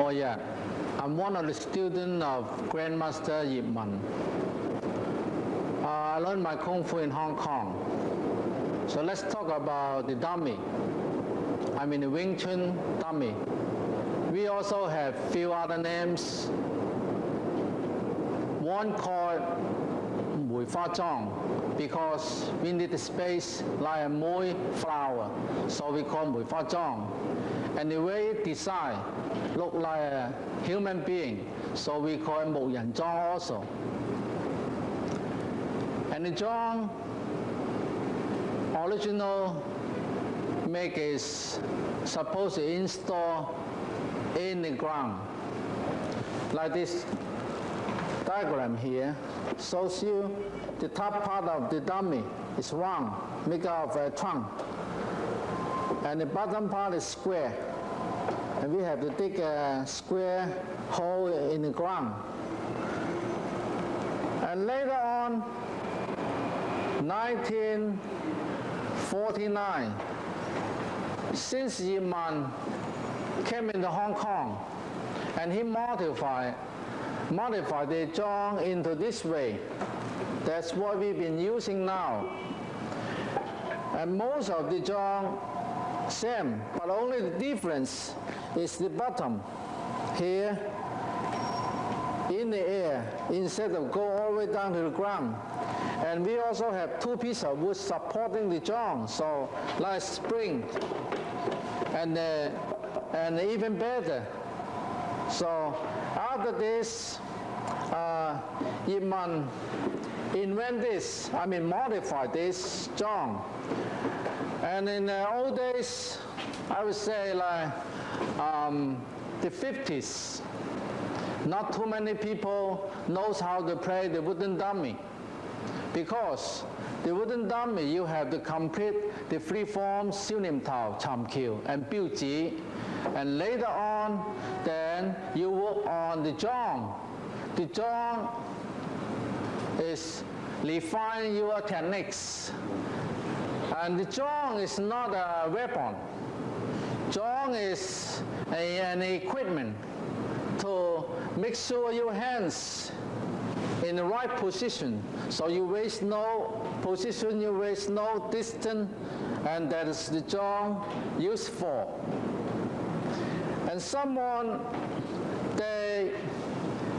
Oh yeah, I'm one of the students of Grandmaster Yip Man. I learned my Kung Fu in Hong Kong. So let's talk about the dummy. I mean the Wing Chun dummy. We also have few other names. One called Mui Fa Zhong because we need the space like a Mui flower. So we call Mui Fa Zhong. And the way design look like a human being, so we call it Mu Yan Zhong also. And the zhong original make is supposed to install in the ground. Like this diagram here shows you the top part of the dummy is round, made out of a trunk. And the bottom part is square. And we have to dig a square hole in the ground. And later on, 1949, since Yip Man came into Hong Kong, and he modified the zhong into this way. That's what we've been using now. And most of the zhong same, but only the difference is the bottom here in the air instead of go all the way down to the ground. And we also have two pieces of wood supporting the zhong, so like spring. And even better. So after this, Yip Man modify this zhong. And in the old days, I would say like the 50s, not too many people knows how to play the wooden dummy. Because the wooden dummy, you have to complete the free form, Siu Nim Tao, Cham Kiu, and Biu Ji. And later on, then you work on the zhong. The zhong is refine your techniques. And the zhong is not a weapon. Zhong is an equipment to make sure your hands in the right position. So you waste no position, you waste no distance, and that is the zhong used for. And someone, they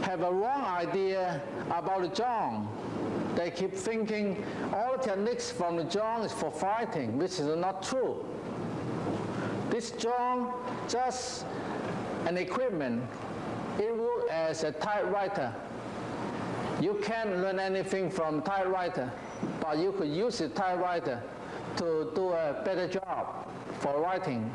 have a wrong idea about the zhong. They keep thinking all the techniques from the zhong is for fighting, which is not true. This zhong, just an equipment, it works as a typewriter. You can't learn anything from typewriter, but you could use the typewriter to do a better job for writing.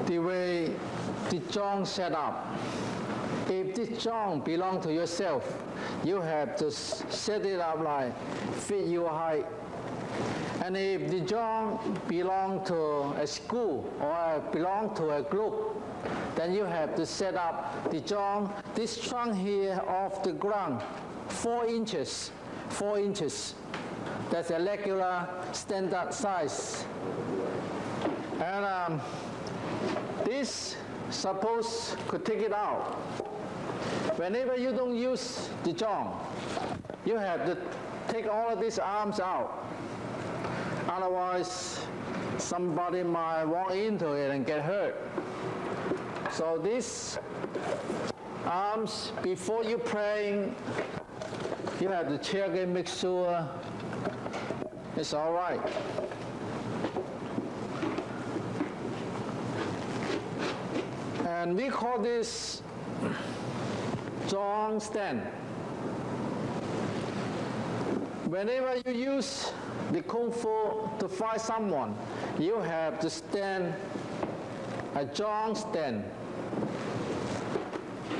The way the zhong set up, if this zhong belong to yourself, you have to set it up like fit your height. And if the zhong belong to a school or belong to a group, then you have to set up the zhong, this trunk here off the ground, 4 inches. That's a regular standard size. And this suppose could take it out. Whenever you don't use the zhong, you have to take all of these arms out. Otherwise, somebody might walk into it and get hurt. So these arms, before you praying, you have to check and make sure it's all right. And we call this zhong stand. Whenever you use the Kung Fu to fight someone, you have to stand a zhong stand.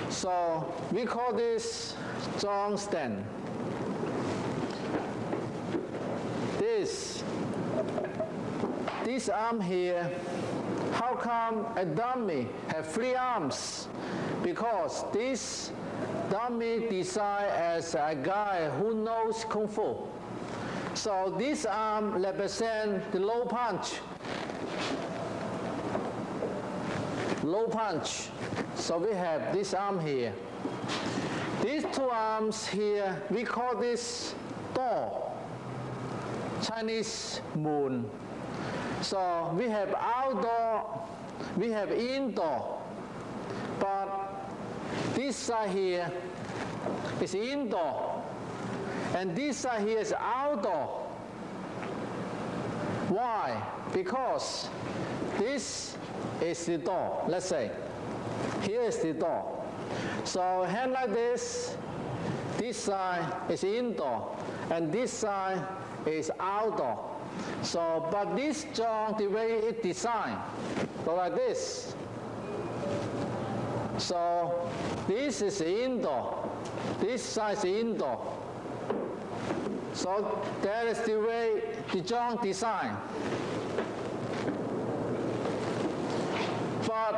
So we call this zhong stand. This arm here, how come a dummy have 3 arms? Because this dummy designed as a guy who knows Kung Fu. So this arm represents the low punch. Low punch. So we have this arm here. These 2 arms here, we call this door, Chinese moon. So we have outdoor, we have indoor, but this side here is indoor, and this side here is outdoor. Why? Because this is the door, let's say. Here is the door. So hand like this side is indoor, and this side is outdoor. So, but this zhong, the way it's designed, go like this. So this is indoor, this side is indoor. So that is the way the zhong design. But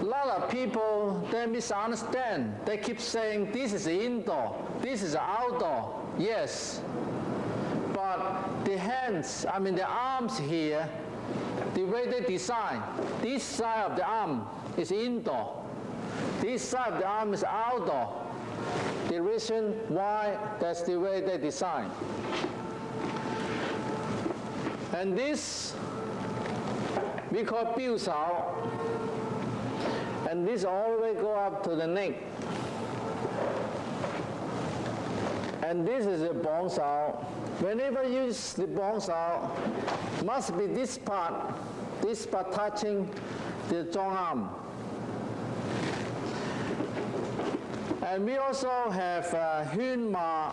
a lot of people, they misunderstand. They keep saying this is indoor, this is outdoor. Yes. But the hands, the arms here, the way they design, this side of the arm is indoor, this side of the arm is outdoor. The reason why, that's the way they design. And this, we call Biu Sao, and this all the way go up to the neck. And this is a Bong Sao. Whenever you use the Bong Sao, must be this part touching the zhong arm. And we also have Yun Ma.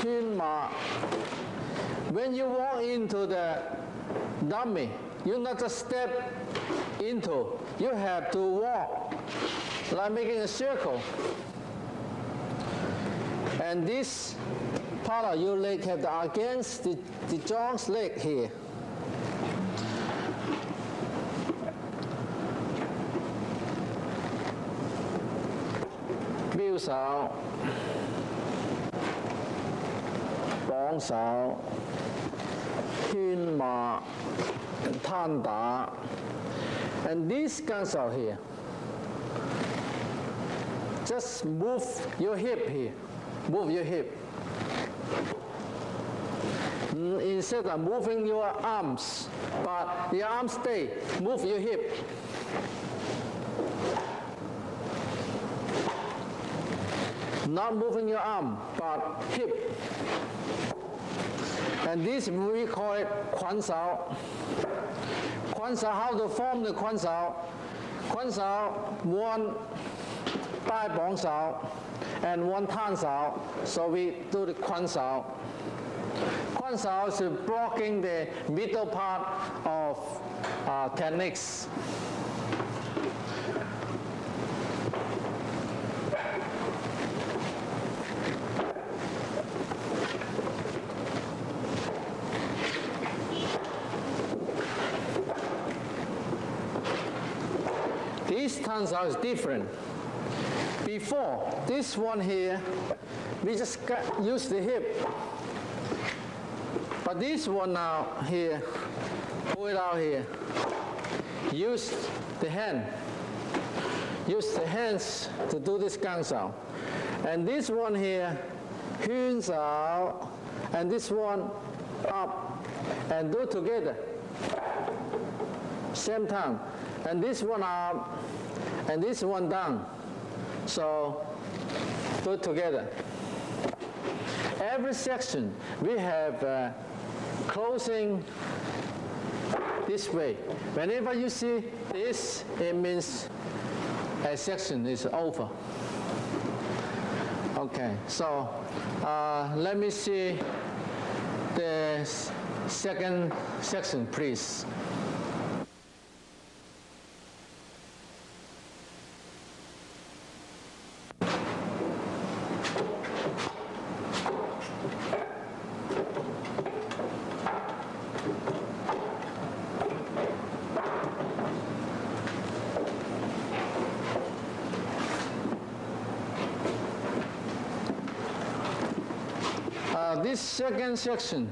Yun Ma. When you walk into the dummy, you not just step into, you have to walk like making a circle. And this part of your leg have to against the zhong's leg here. Biu Sao, Bong Sao, Yun Ma, and Tan Da, and these guns out here. Just move your hip here. Move your hip. Instead of moving your arms, but the arms stay, move your hip. Not moving your arm, but hip. And this we call it Quan Sao. Quan Sao, how to form the Quan Sao? Quan Sao, 1 Dai Bong Sao and 1 Tan Sao. So we do the Quan Sao. Quan Sao is blocking the middle part of techniques. This Tan Sao is different. Before, this one here, we just use the hip. But this one now here, pull it out here. Use the hand. use the hands to do this gang sound. And this one here, hyun out, and this one up, and do together. Same time. And this one up, and this one down. So do it together. Every section we have closing this way. Whenever you see this, it means a section is over. Okay, so let me see the second section, please. This second section,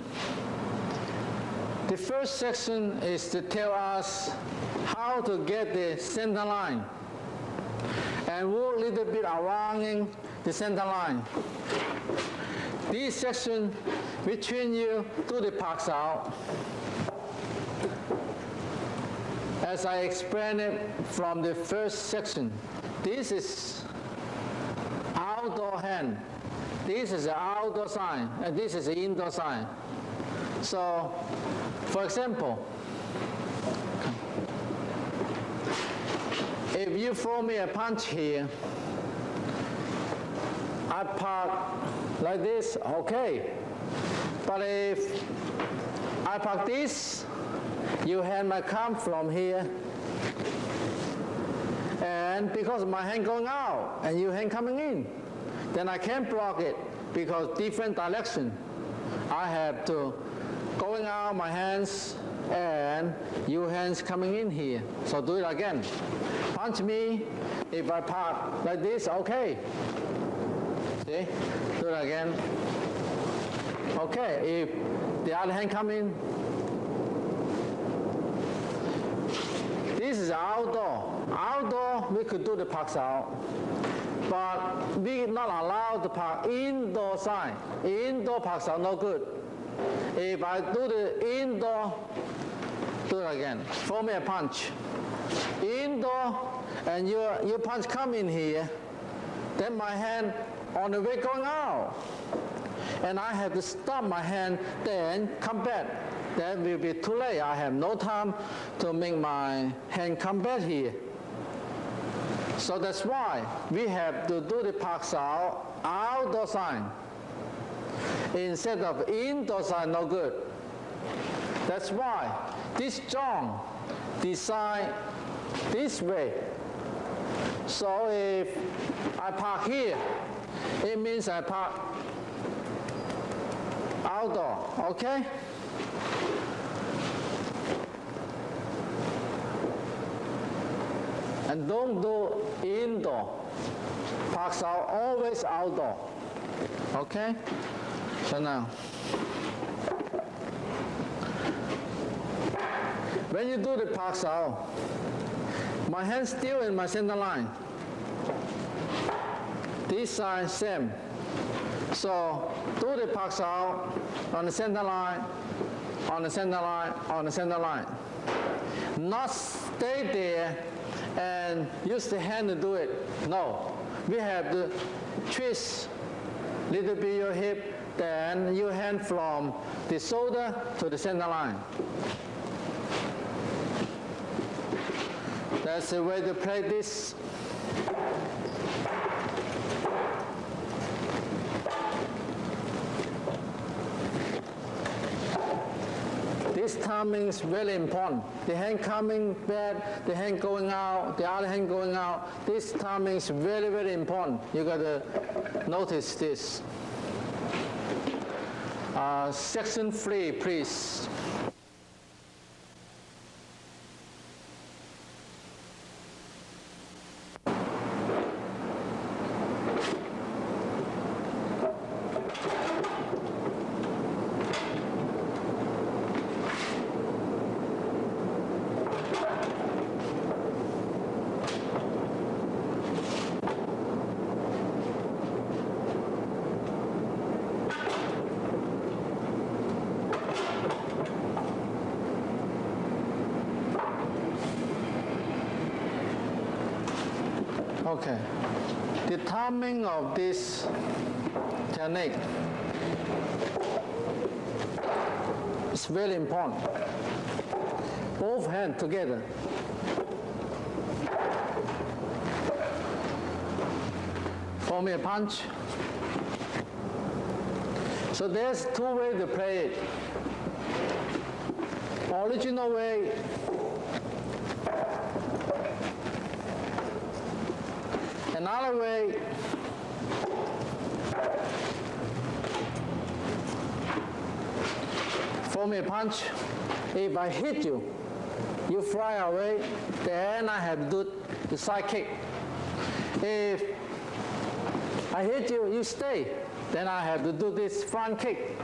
the first section is to tell us how to get the center line and work a little bit around the center line. This section between you do the park out. As I explained it from the first section, this is outdoor hand. This is the outdoor sign, and this is the indoor sign. So, for example, if you throw me a punch here, I park like this, okay. But if I park this, your hand might come from here. And because my hand going out and your hand coming in, then I can't block it because different direction. I have to going out my hands and your hands coming in here. So do it again. Punch me. If I park like this, okay. See? Do it again. Okay. If the other hand come in. This is outdoor. Outdoor, we could do the parks out. But we not allowed to park indoor sign. Indoor parks are no good. If I do the indoor, do it again. Throw me a punch. Indoor, and your punch come in here, then my hand on the way going out. And I have to stop my hand, then come back. That will be too late. I have no time to make my hand come back here. So that's why we have to do the parks out outdoor sign instead of indoor sign, no good. That's why this John design this way. So if I park here, it means I park outdoor, okay? And don't do indoor. Parks are always outdoor. Okay? So now, when you do the parks out, my hand's still in my center line. This side, same. So do the parks out on the center line, on the center line, on the center line. Not stay there and use the hand to do it. No, we have to twist little bit your hip, then your hand from the shoulder to the center line. That's the way to play this. This timing is very important. The hand coming back, the hand going out, the other hand going out. This timing is very, very important. You got to notice this. Section 3, please. Okay. The timing of this technique is very important. Both hands together. Form a punch. So there's two ways to play it. Original way, another way, form a punch. If I hit you, you fly away, then I have to do the side kick. If I hit you, you stay, then I have to do this front kick.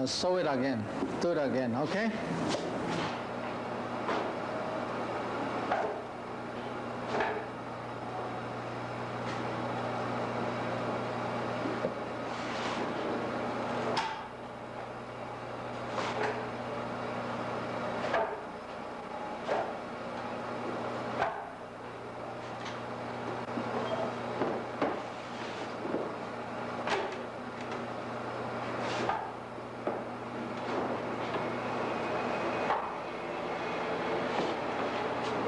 Show it again, do it again, okay?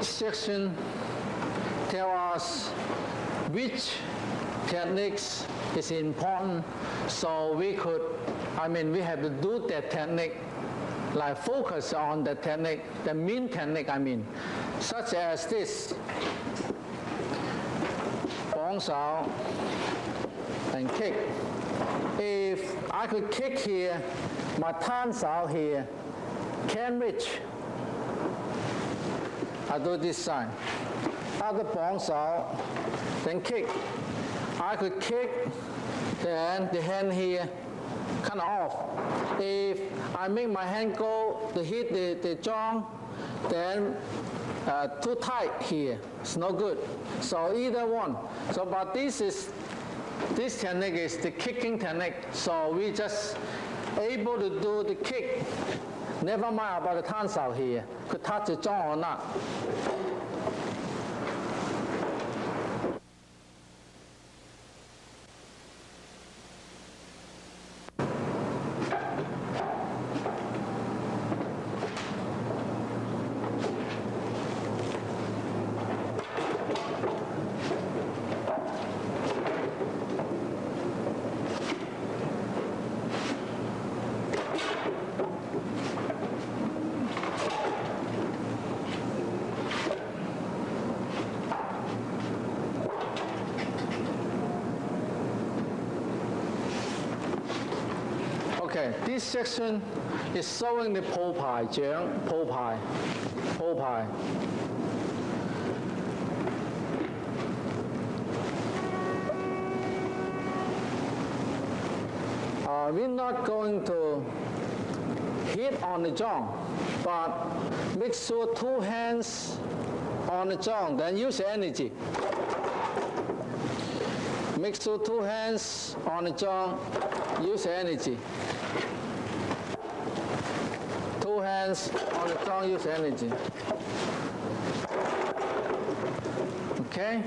Section tell us which techniques is important, so we have to do that technique, like focus on the technique, the main technique such as this, 綁手 and kick. If I could kick here, my 攤手 here can reach. I do this side. After 綁手, then kick. I could kick, then the hand here kind of off. If I make my hand go to hit the jaw, then too tight here. It's no good. So either one. So, but this technique is the kicking technique. So we just able to do the kick. Never mind about the 攤手 here, could touch the jaw or not. Okay, this section is showing the 鋪排掌, 鋪排. We're not going to hit on the jaw, but make sure two hands on the jaw, then use energy. Make sure two hands on the jaw, use energy. Two hands on the jaw, use energy. Okay?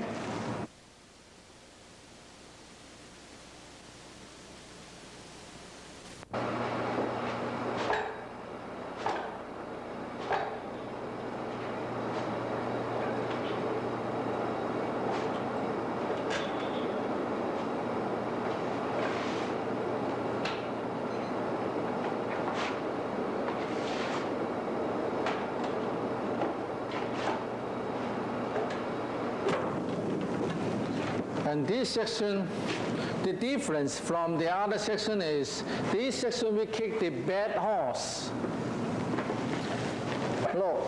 And this section, the difference from the other section is, this section we kick the bad horse. Look.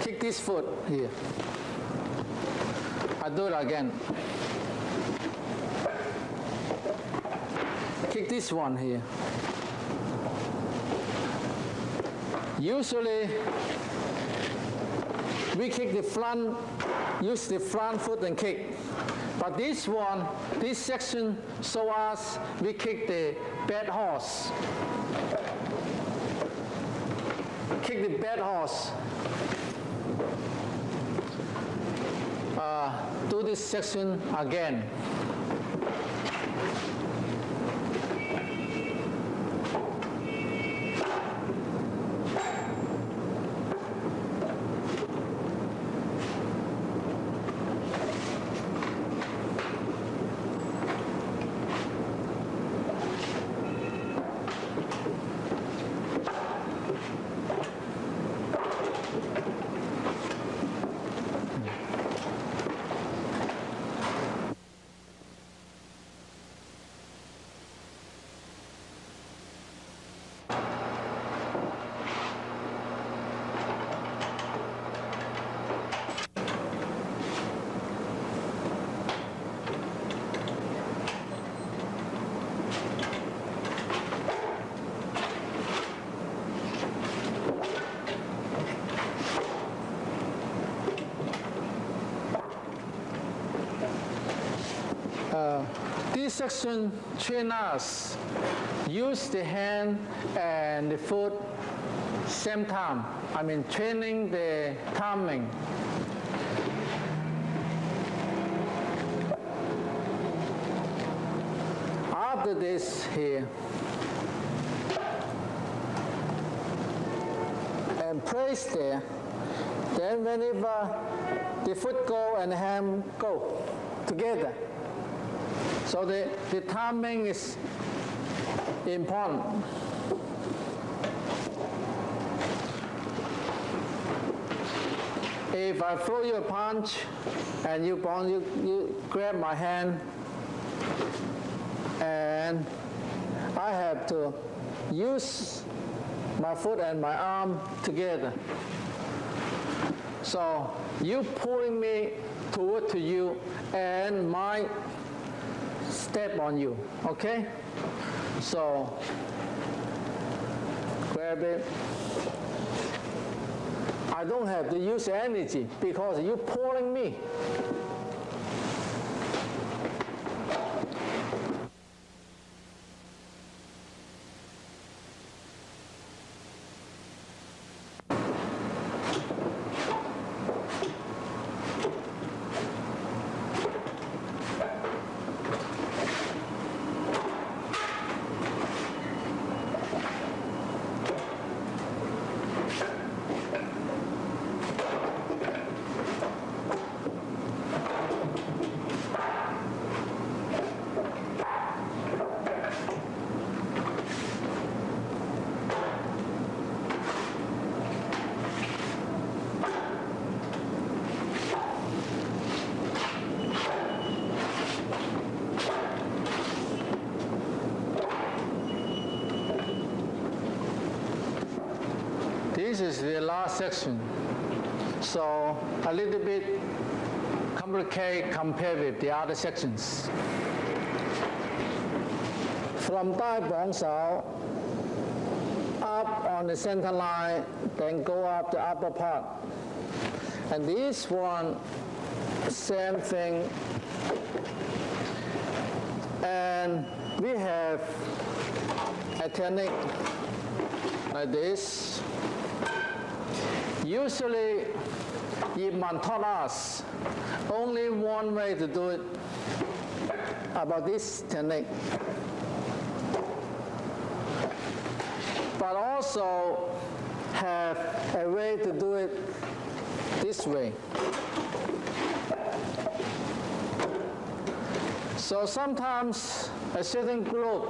Kick this foot here. I do it again. Kick this one here. Usually, we kick the front, use the front foot and kick. But this one, this section, show us we kick the bad horse. Kick the bad horse. Do this section again. This section train us use the hand and the foot same time. I mean training the timing. After this here, and place there, then whenever the foot go and the hand go together. So the timing is important. If I throw you a punch and you grab my hand, and I have to use my foot and my arm together. So you pulling me toward to you and my step on you, okay? So grab it. I don't have to use energy because you're pulling me. This is the last section. So a little bit complicated compared with the other sections. From Tai Bong Sao up on the center line, then go up the upper part. And this one, same thing. And we have a technique like this. Usually, Yip Man taught us only one way to do it about this technique. But also have a way to do it this way. So sometimes a certain group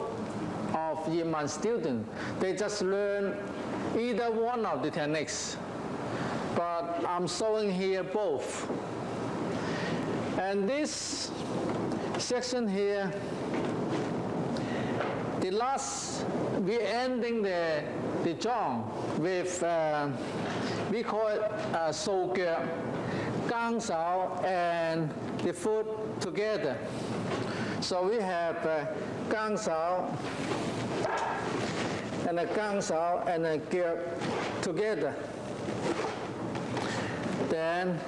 of Yip Man students, they just learn either one of the techniques. But I'm showing here both. And this section here, the last, we're ending the zhong with, we call it shou ge, gang shao, and the foot together. So we have gang shao, and a gang shao, and a ge together. Then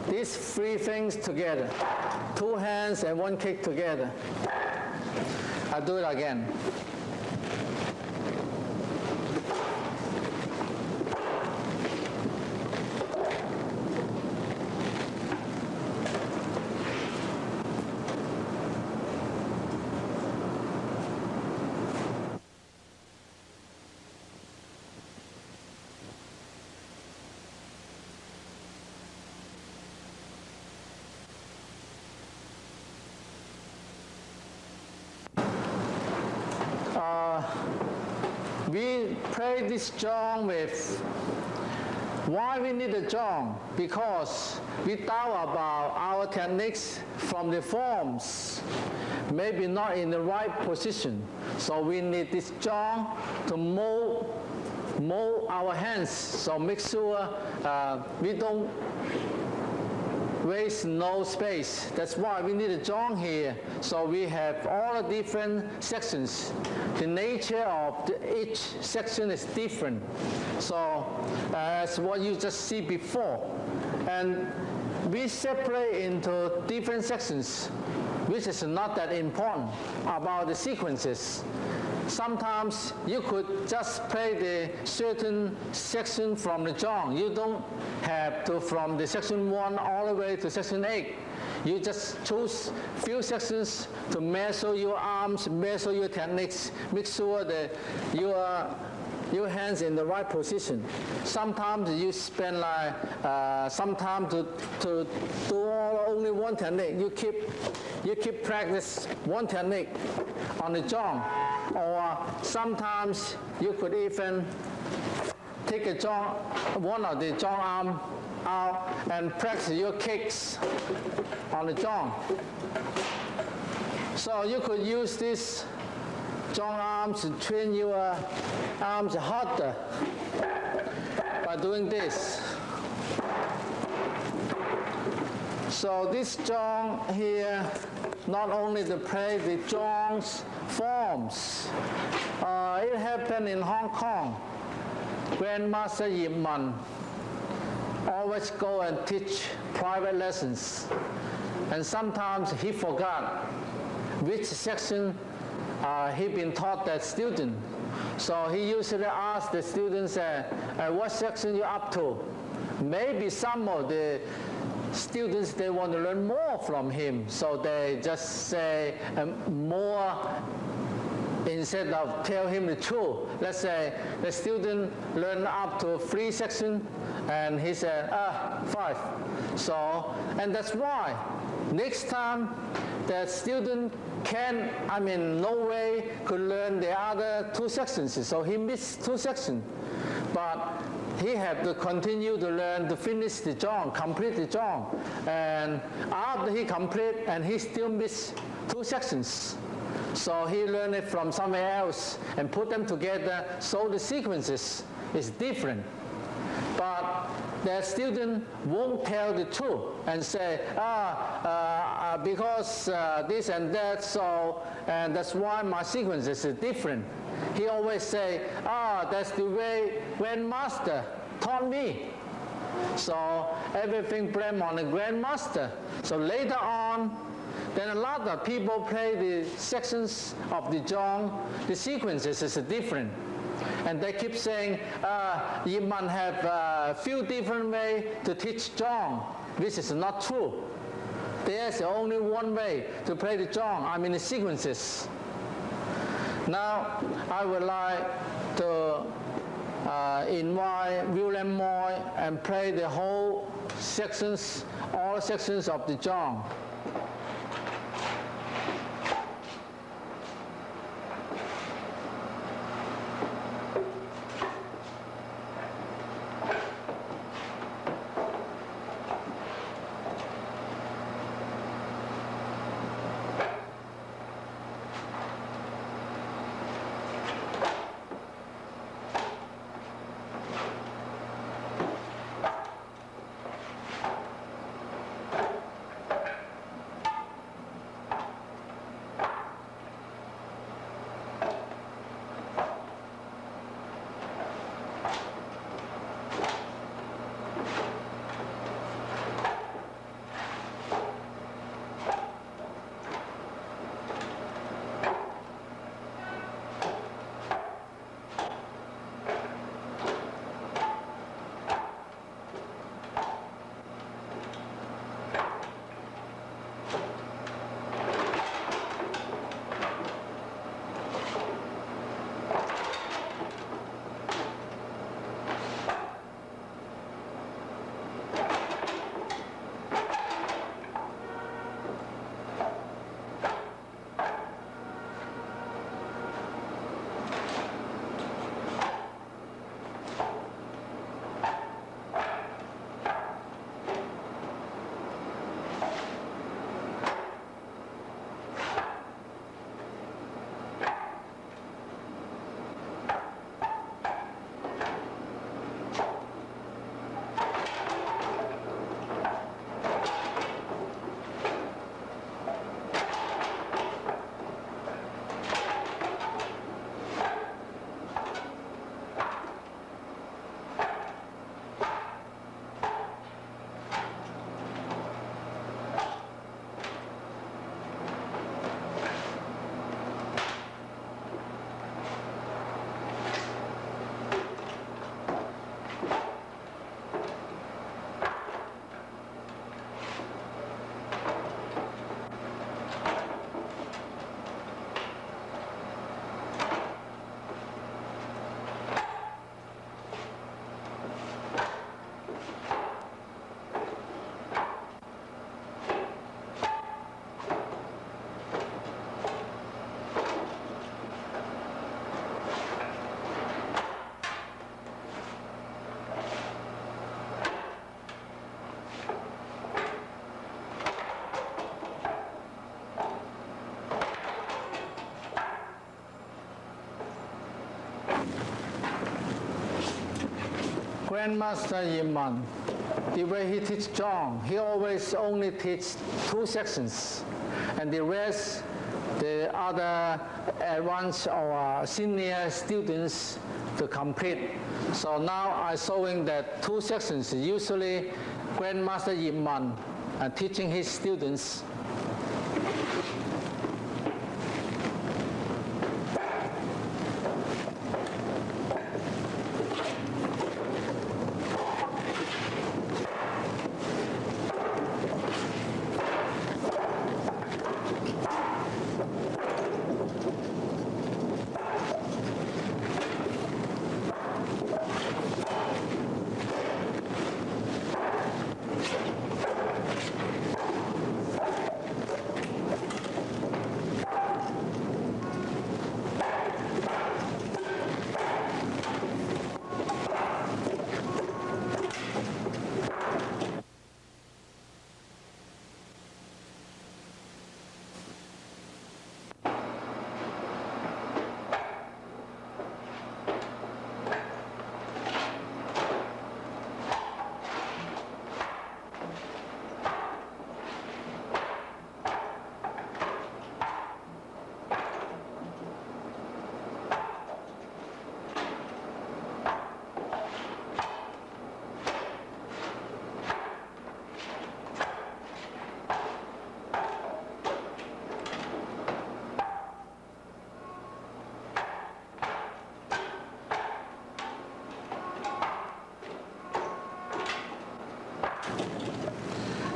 these three things together, 2 hands and 1 kick together. I'll do it again. We play this zhong with, why we need a zhong? Because we doubt about our techniques from the forms, maybe not in the right position. So we need this zhong to mold our hands. So make sure we don't waste no space. That's why we need a zhong here. So we have all the different sections. The nature of each section is different. So as what you just see before. And we separate into different sections, which is not that important about the sequences. Sometimes you could just play the certain section from the zhong. You don't have to from the section 1 all the way to section 8. You just choose few sections to measure your arms, measure your techniques, make sure that your hands in the right position. Sometimes you spend like some time to do only one technique. You keep practice one technique on the zhong. Or sometimes you could even take a zhong, one of the zhong arm out and practice your kicks on the zhong. So you could use this zhong arms to train your arms harder by doing this. So this zhong here, not only to play the zhong's forms, it happened in Hong Kong. Grandmaster Yip Man always go and teach private lessons, and sometimes he forgot which section he been taught that student. So he usually asks the students, what section you up to? Maybe some of the students, they want to learn more from him, so they just say more instead of tell him the truth. Let's say the student learned up to 3 sections, and he said, 5. So, and that's why next time the student no way could learn the other 2 sections. So he missed 2 sections. But he had to continue to learn to finish the zhong, complete the zhong. And after he complete, and he still missed 2 sections. So he learned it from somewhere else and put them together, so the sequences is different. But the student won't tell the truth and say, because this and that, so, and that's why my sequences is different. He always say, that's the way Grandmaster taught me. So everything blame on the Grandmaster. So later on, then a lot of people play the sections of the zhong, the sequences is different. And they keep saying, Yip Man have a few different ways to teach zhong, which is not true. There's only one way to play the zhong, the sequences. Now, I would like to invite William Moy and play the whole sections, all sections of the zhong. Grandmaster Yip Man, the way he teach Zhong, he always only teach 2 sections, and the rest, the other advanced or senior students to complete. So now I'm showing that 2 sections, usually Grandmaster Yip Man teaching his students.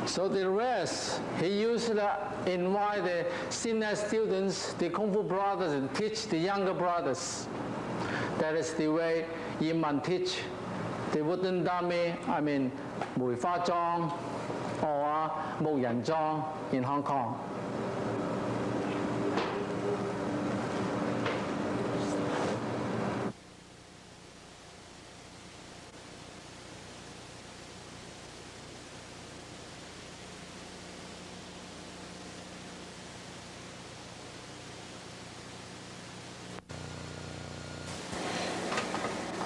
So the rest, he used to invite the senior students, the Kung Fu brothers, and teach the younger brothers. That is the way Yip Man teach the wooden dummy, Mui Fa Zhong or Mo Yan Zhong in Hong Kong.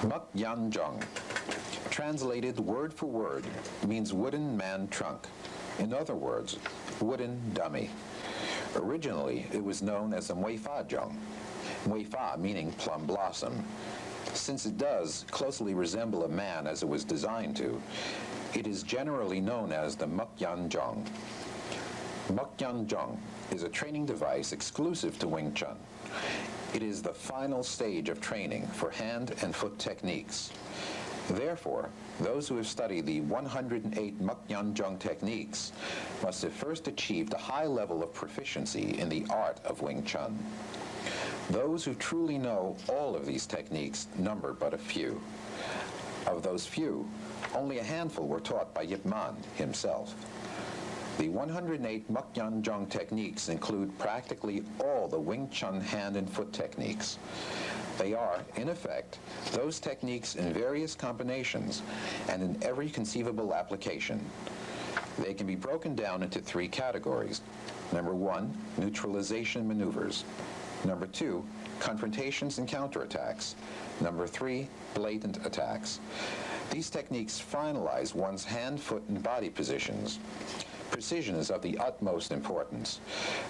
Muk Yan Zhong, translated word for word, means wooden man trunk. In other words, wooden dummy. Originally, it was known as the Mui Fa Zhong, Mui Fa meaning plum blossom. Since it does closely resemble a man as it was designed to, it is generally known as the Muk Yan Zhong. Muk Yan Zhong is a training device exclusive to Wing Chun. It is the final stage of training for hand and foot techniques. Therefore, those who have studied the 108 Muk Yan Zhong techniques must have first achieved a high level of proficiency in the art of Wing Chun. Those who truly know all of these techniques number but a few. Of those few, only a handful were taught by Yip Man himself. The 108 Muk Yan Zhong techniques include practically all the Wing Chun hand and foot techniques. They are, in effect, those techniques in various combinations and in every conceivable application. They can be broken down into 3 categories. Number 1, neutralization maneuvers. Number 2, confrontations and counterattacks. Number 3, blatant attacks. These techniques finalize one's hand, foot, and body positions. Precision is of the utmost importance.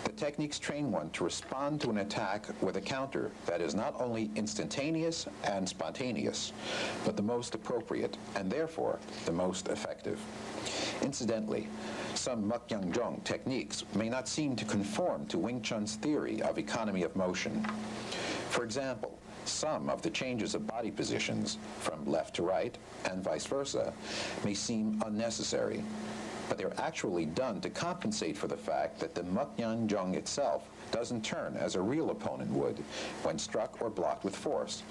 The techniques train one to respond to an attack with a counter that is not only instantaneous and spontaneous, but the most appropriate and therefore the most effective. Incidentally, some Muk Yan Zhong techniques may not seem to conform to Wing Chun's theory of economy of motion. For example, some of the changes of body positions from left to right and vice versa may seem unnecessary, but they're actually done to compensate for the fact that the Muk Yan Zhong itself doesn't turn as a real opponent would when struck or blocked with force.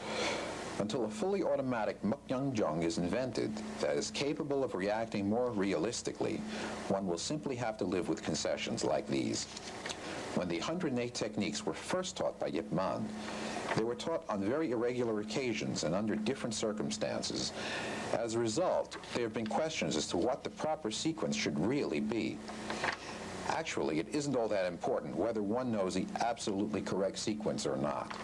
Until a fully automatic Muk Yan Zhong is invented that is capable of reacting more realistically, one will simply have to live with concessions like these. When the 108 techniques were first taught by Yip Man, they were taught on very irregular occasions and under different circumstances. As a result, there have been questions as to what the proper sequence should really be. Actually, it isn't all that important whether one knows the absolutely correct sequence or not.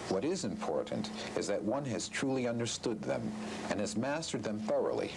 What is important is that one has truly understood them and has mastered them thoroughly.